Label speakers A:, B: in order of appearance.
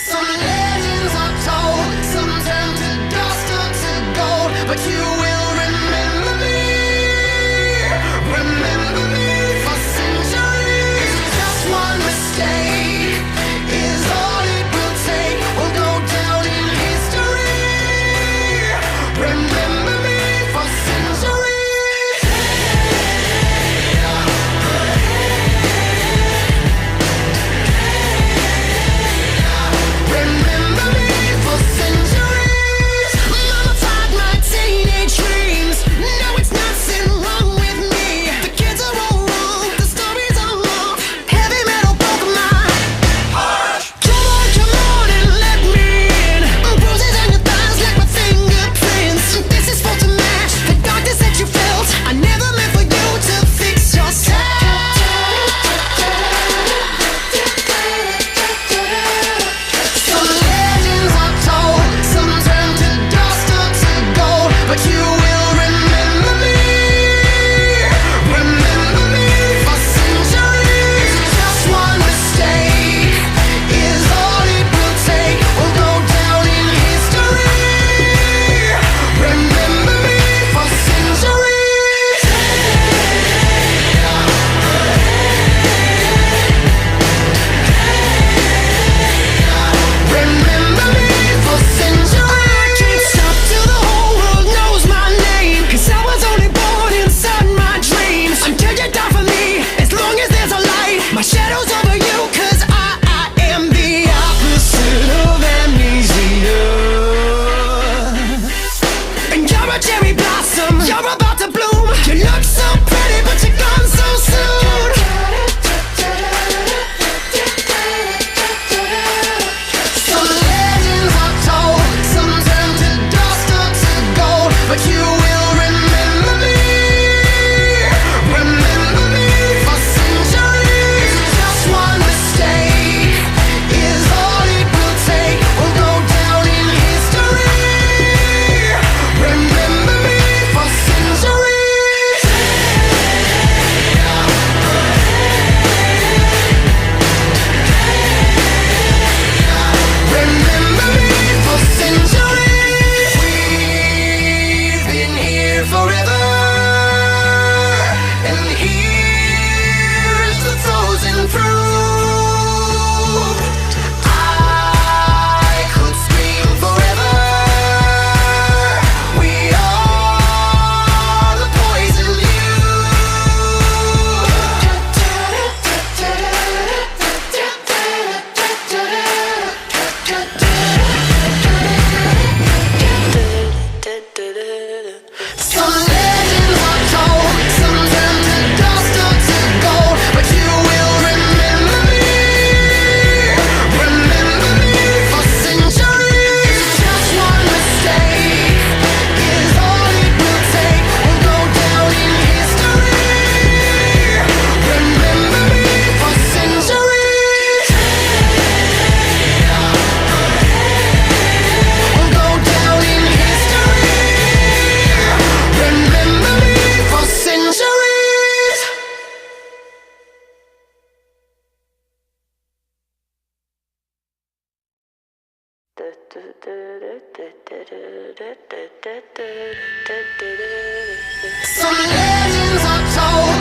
A: Some legends are told, some turn to dust or to gold, but you will remember me for centuries. Just one mistake is all it will take. We'll go down in history. Remember me for centuries. Remember me for centuries. Mama tied my teenage dreams. No, it's nothing wrong with me. The kids are all wrong, the stories are wrong. Heavy metal broke my heart. Come on and let me in. Bruises on your thighs like my fingerprints. This is for to match the darkness that you felt. I never meant for you to fix yourself. Some legends are told, some turn to dust or to gold, but you will remember me for centuries. Just one mistake is all it will take. We'll go down in history. Remember me for centuries. Remember me for centuries. I can't stop till the whole world knows my name, 'cause I was only born inside my dreams. Until you die for me, as long as there's a light, my shadow's over you, 'cause I am the opposite of amnesia. And you're a cherry blossom, you're about to bloom. You look so pretty, but you're gone so soon. Some legends are told, some turn to dust or to gold, but you will remember me for centuries. Just one mistake is all it will take. We'll go down in history. Remember me for centuries. Remember me for centuries. We've been here forever, and here's the frozen proof. I could scream forever. We are the poison Some legends are told, some turn to dust or to gold, but you will remember me for centuries. Just one mistake is all it will take. We'll go down in history. Remember me for centuries. We'll go down in history. Remember me for centuries. Some legends are told,